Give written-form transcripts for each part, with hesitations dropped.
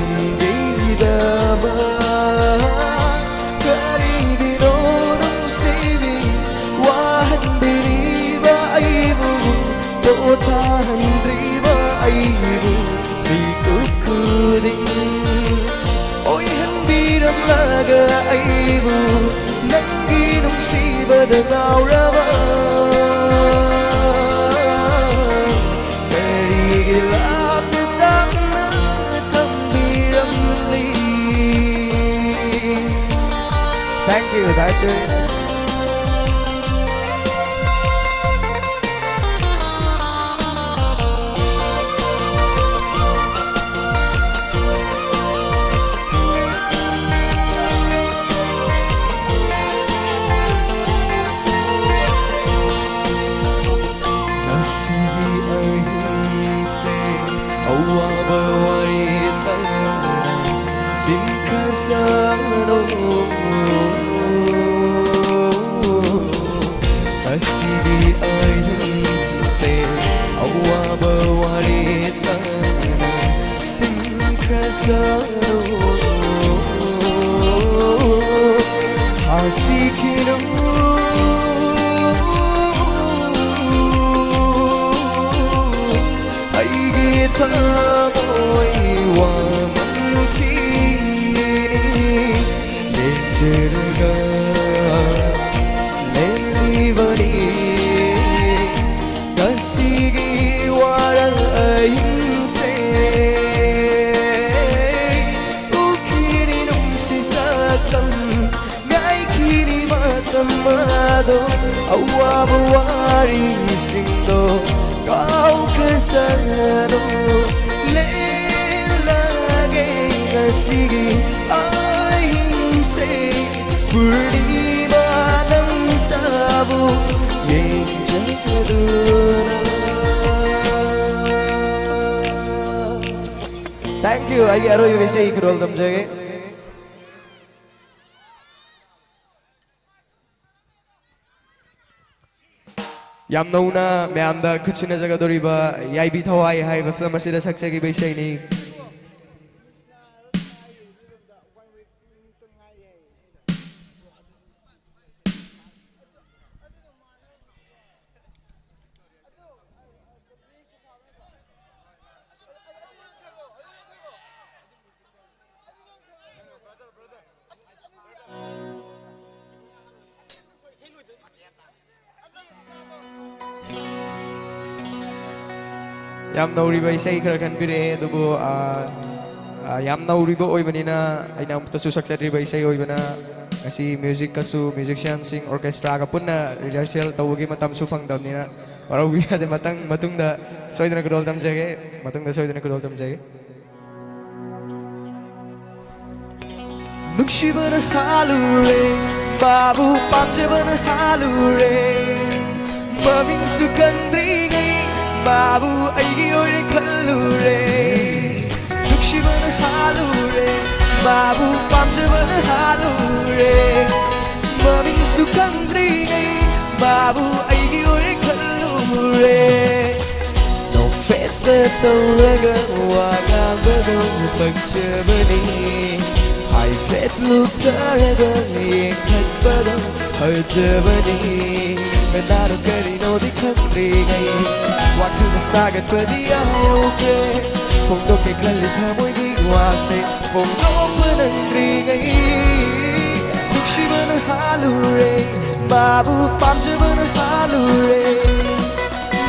khangidaba karigino nungsibi wahandiriba aibu totahandriba aibu mikukuding oy hanbiramlaga aibu nangi nungsibada ngauraba Thank you, that's it. Thank you. I aro you say ikhrol dam jage. Yamnauna meamda kuchina jaga doriba yaibi thawai hai ba film asida sakchagi beisai ni. Yam nauriba isai khara khanbire adubu yam nauriba oibanina aina amta susaksadriba isai oibana asi music kasu musician sing orchestra ka punna rehearsal tawgi matam su phangdamnina warawi ade matungda soidana kudol tamjage matungda soidana kudol tamjage nukshiban halure babu pamchaban halure maming sukandri Babu aigi ore kallure nukshiban halure babu pamchaban halure maming sukandri babu aigi ore kallure no fete tawraga waga bado pagchabani hai fet lukaraga yekhat bado harjabani menaro kari no dikhandri gai waktu sagat pedia oke fondo ke kali thamoi gi wase fondo penandri gai nukshiban halure babu pamchaban halure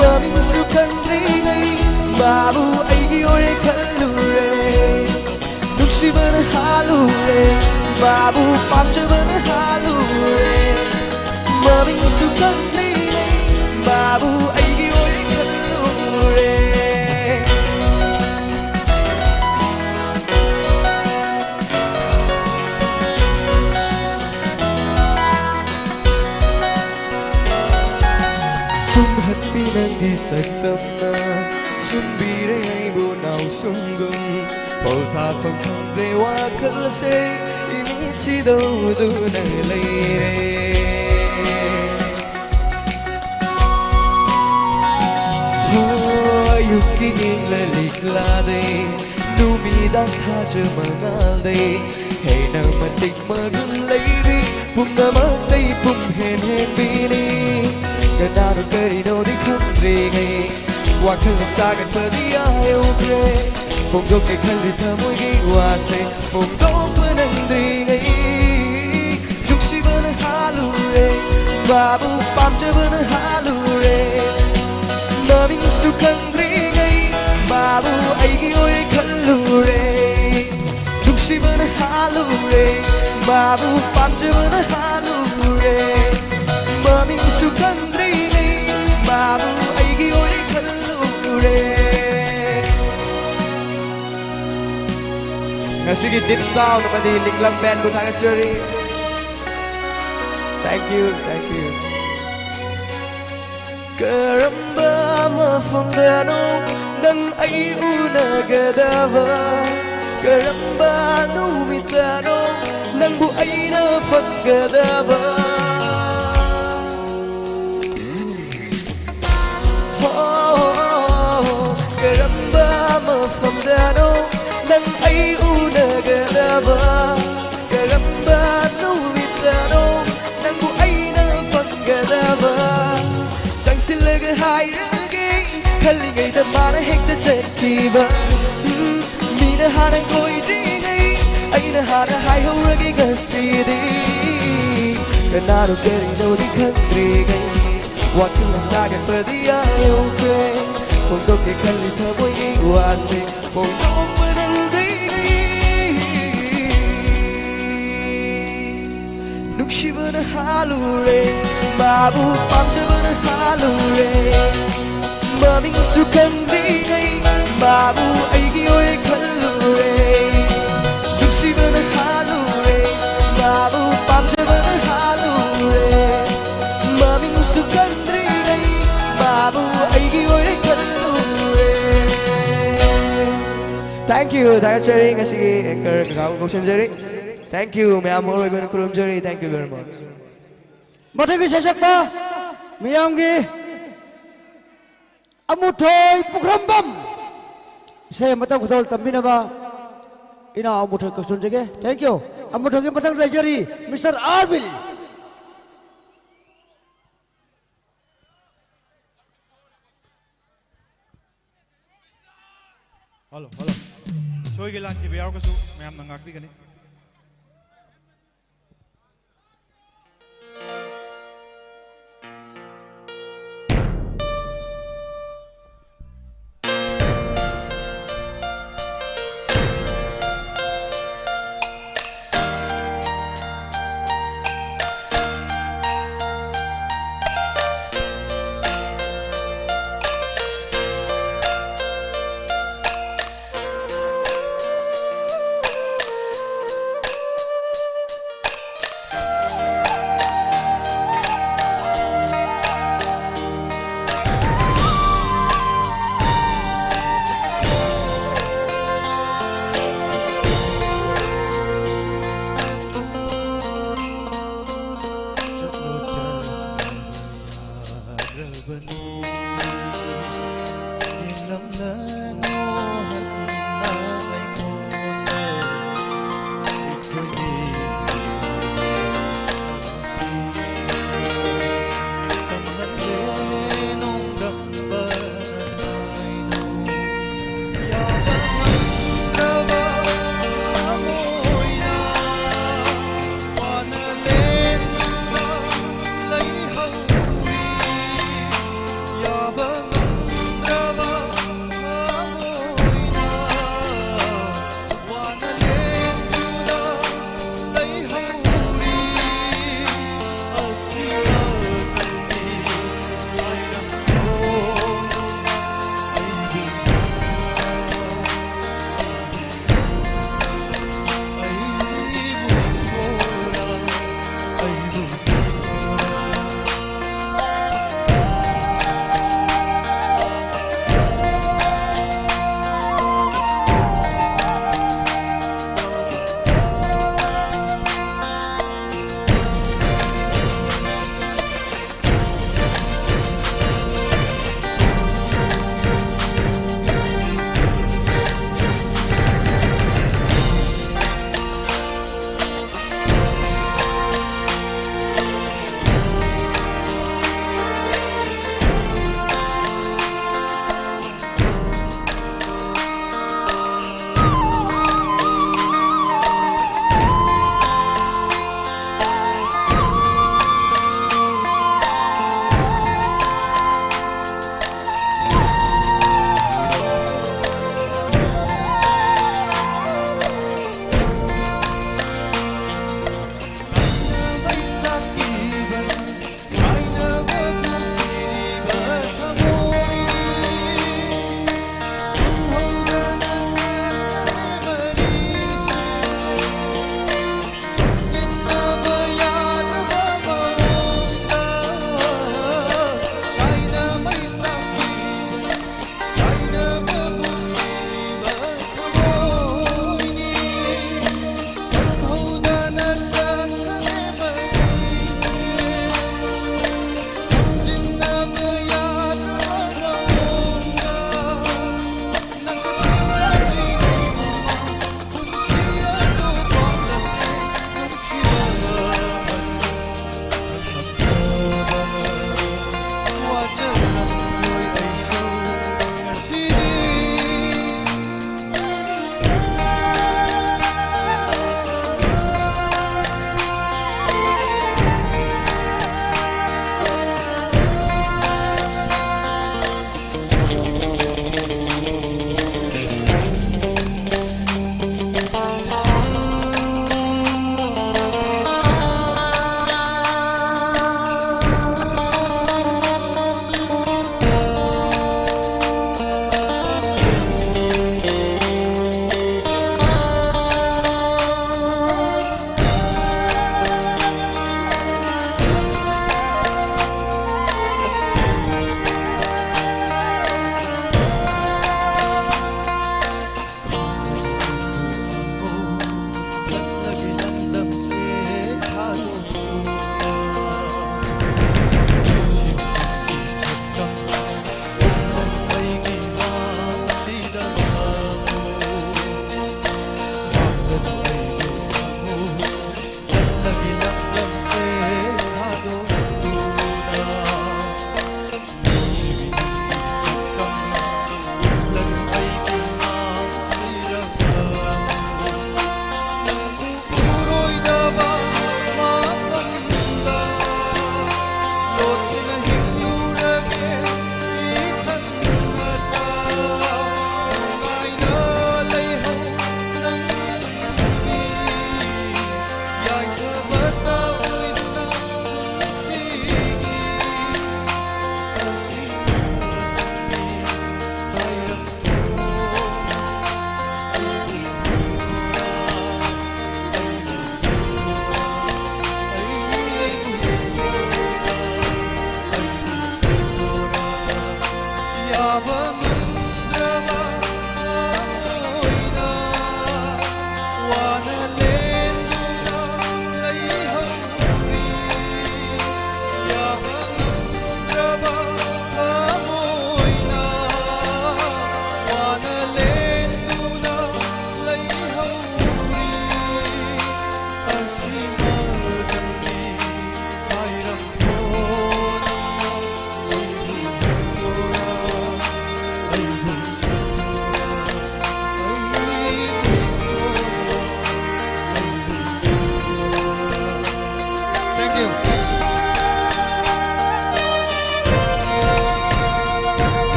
maming sukandri gai babu aigi ore kallure nukshiban halure babu pamchaban halure maming sukandri babu aigi ore Pinangi saktamna sumbire aibu nau sungum polta panghamre wa kalse imichi do du na leire ho yuki la liklade Numidang thaja mangalday Hey na matik magulaybi Pumamatay pumhen hen bini Ganaro karino di khandre ngay Wakal sagan padi ayaw pre Pumdok kay khaldi thamoy gi wase Pumdok panandri ngay Duksi bana halu re Babu pamcha bana halu re Naming sukang ringay Babu ay giyoy khalu re Duksi bana halu re Babu pamcha bana halu re Naming sukang ringay Babu ay giyoy khalu re Ngasigi deep sound naman di LIKLAM band ko Thangmeiband. Thank you, thank you. Karamba mafamdano nang ay unagadava Karamba numitano nang buay na paggadava Karamba mafamdano nang ay unagadava Karamba numitano nang buay na paggadava Sang silaga hayragay Kalingay na marahig na tagkiba Mina hanang ko'y dingay Ay naharahay hauragay gastidi Kanaro karino di kandrigay Wakil na sagan padi ayaw kay Pundok kay kalita mo'y iwase Pundok panandrigay Nukshiba na halure Babu pamcha ba na halure Maming sukang ringay Babu ay giyoy kalure Nukshiba na halure Babu pamcha ba na halure Maming sukang ringay Babu ay giyoy kalure Thank you, Thangmeiband nga sige anchor kakaukusan Jerry. Thank you, may amor ay kurum Jerry. Thank you very much. Matagi sasak pa, miyamgi, amutoy pukrambam. Saya matang kutol tambi na ba? Ina amutoy kusun jage. Thank you. Amutoy matang lajari, Mr. Arbil. Halo, halo. Soy gilan ki biar ko su, mayam nangak bi kani.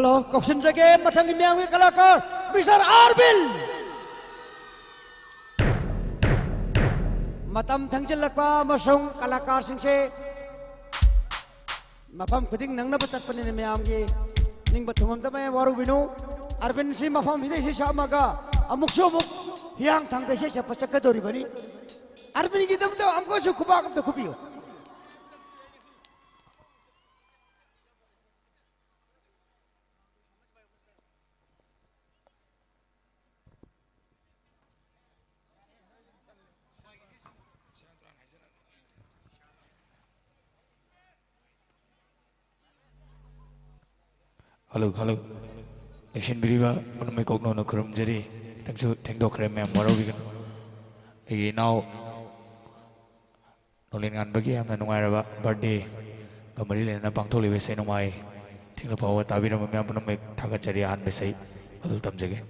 Hello, Koksin Jage, Matangi Miami Kalakar, Mr. Arbil. Matam Tangjalakpa, Masong Kalakar Singse. Mapam Kuding Nang Nabatat Panin Miami, Ning Batumam Tame, Warubino, Arvin Si Mafam Hidesi Shamaga, Amuksumuk, Yang Tang the Shisha Pachakadori Bani. Arvin Gitam, I'm going to Kubak of the Kupio. Hello, hello. Action Biriva, one of my cogno Kurum Jerry. Thanks to thank Doctor Ma'am. What are we going to now? Nonglennganba, I'm not aware about birthday. Gamari and a punctually we say no my. Think of our Tavira Ma'am to make Takachari and Besai. Other times again.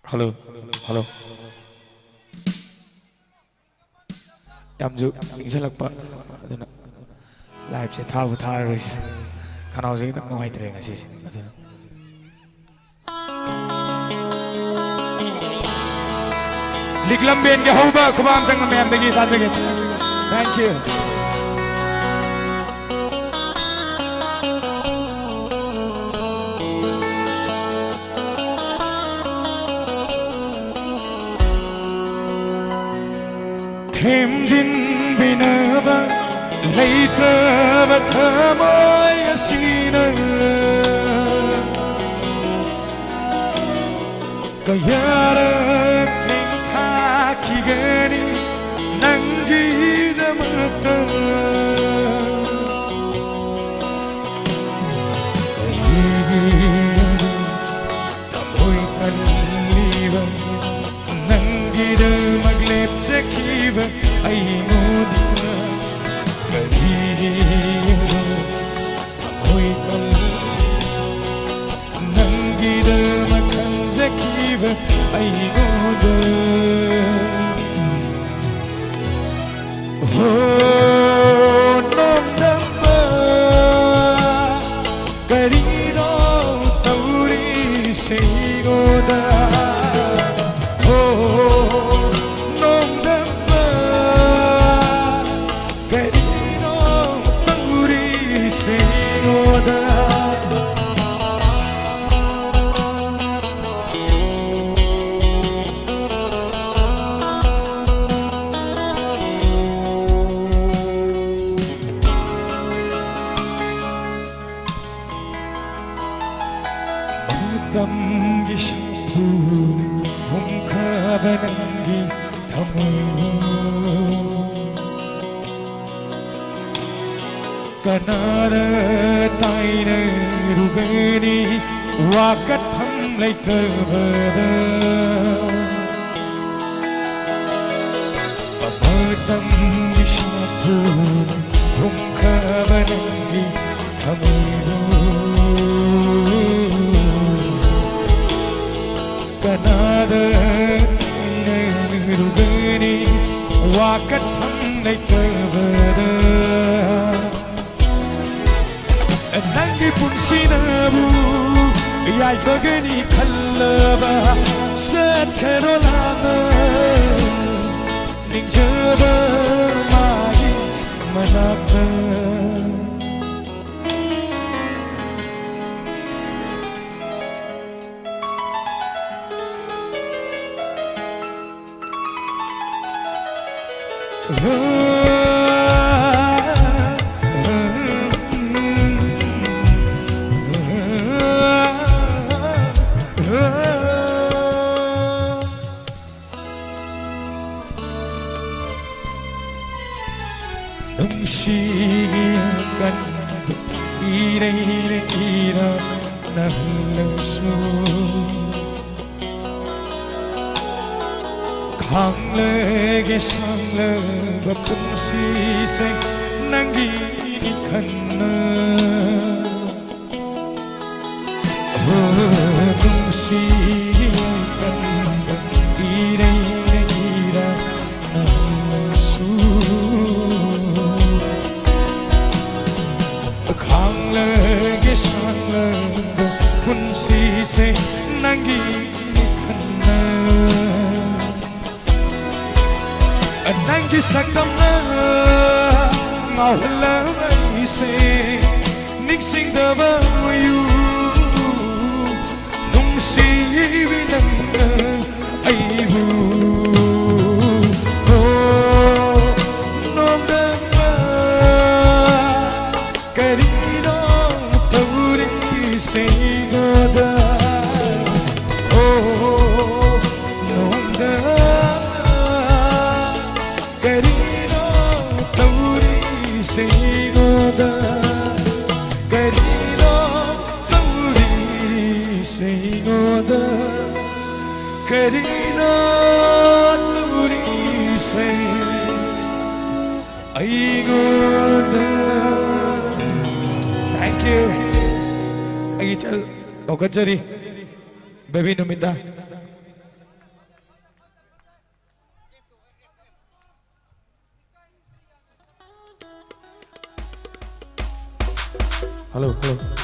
Hello, hello. Yamju, Injalakpa, live set half of tires. Can I was in the white ring? I see. LIKLAM WANGKHEI, come on, thank you. Thêm dinh vì nơ vang lấy tơ và thơ môi xin có nhớ được tình tha khi gani nắng ghi đã mơ tơ có nhớ ta môi thân ly vang nắng ghi đã mặc lệp sẽ khi vang ai ngô đi kadiyo amoy kon nangida makan zakiba ay ngô de Nonglennganba karino tauri seigoda Damgi shapuni Mungkabanangi tamu Kanara taina rugani Wakat ham laikabada Damgi shapuni Mungkabanangi tamu Kanada nirugani wakat ham laikabada nangi pun sinabu yai fagani khallaba sat karolana ningjaba magi manakta Nungsigiakan ira nahlesu Kanglege sangle bakumsi se nangi ikanna Nungsigiakan ira nahlesu se nangi kanna nangi sakamna ngawla ai se nixing da ba you nung si binang ai bu Thank you. Lagi cal, kau kecari, baby numinta. Halo, halo.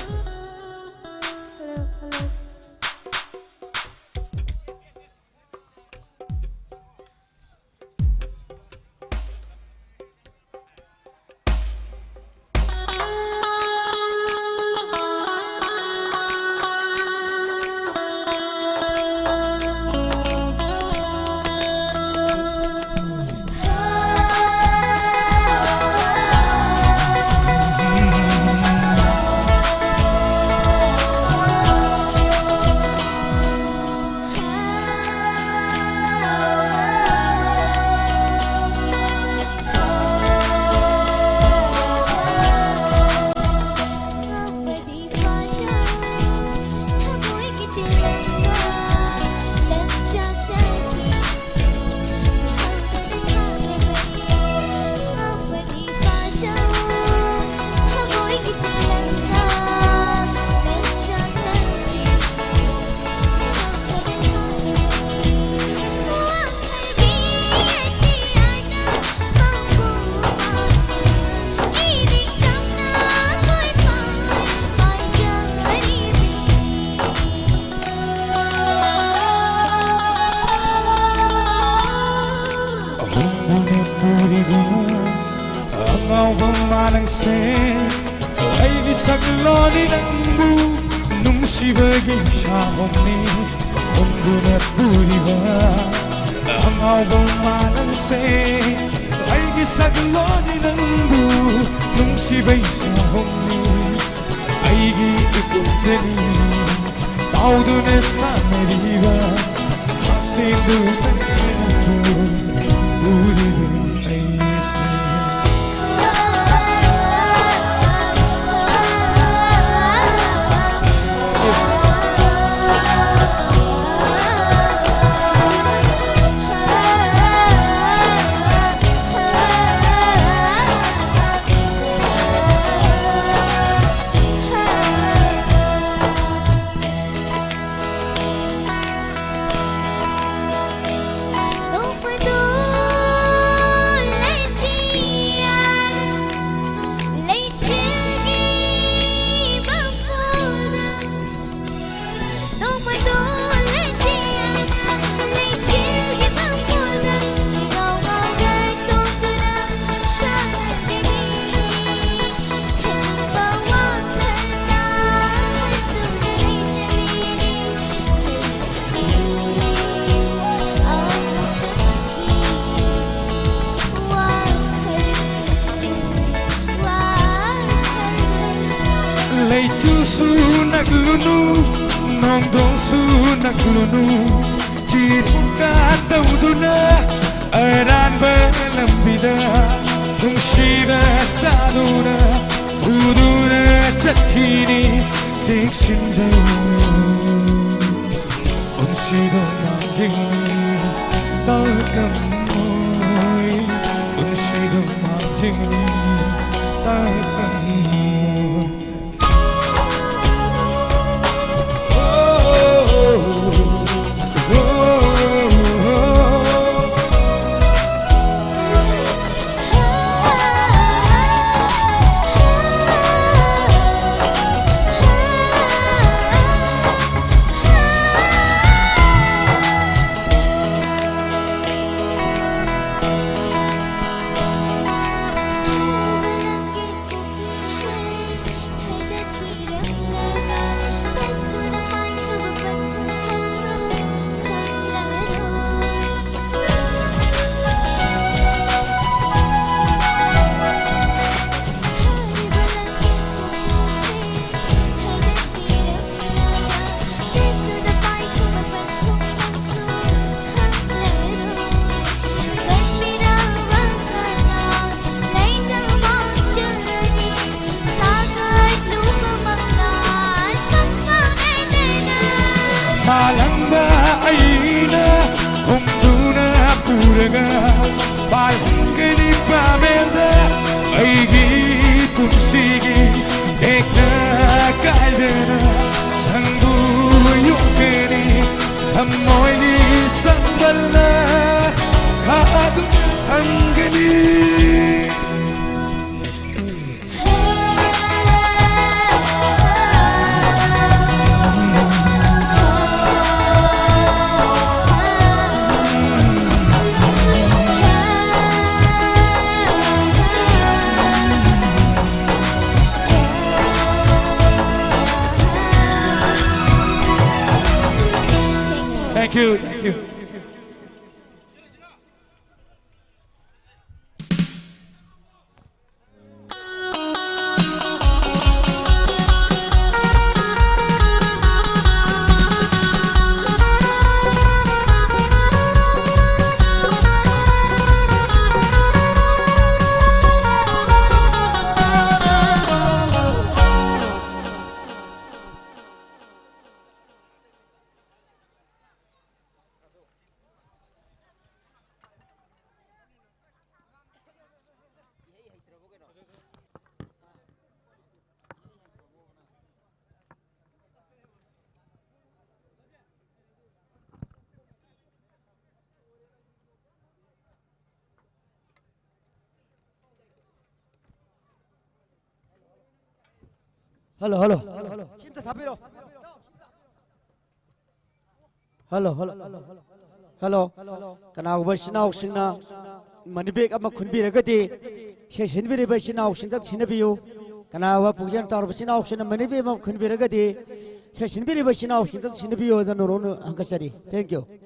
Puraga Palhangani Pamela Aigi Pumsigi Ekna Kaidana Hangu Yukani Hamoini Sandalna Kaadu Hangani Thank you, thank you. Hello, hello. Kimta sabiro. Hello, hello. Hello. Kana ubashina oxina manibek ama khunbiragadi seshinbiri bashina oxinda sinabiyo. Kana wa pugyan tar bashina oxina manibek ama khunbiragadi seshinbiri bashina oxinda sinabiyo da noronu hankasari. Thank you.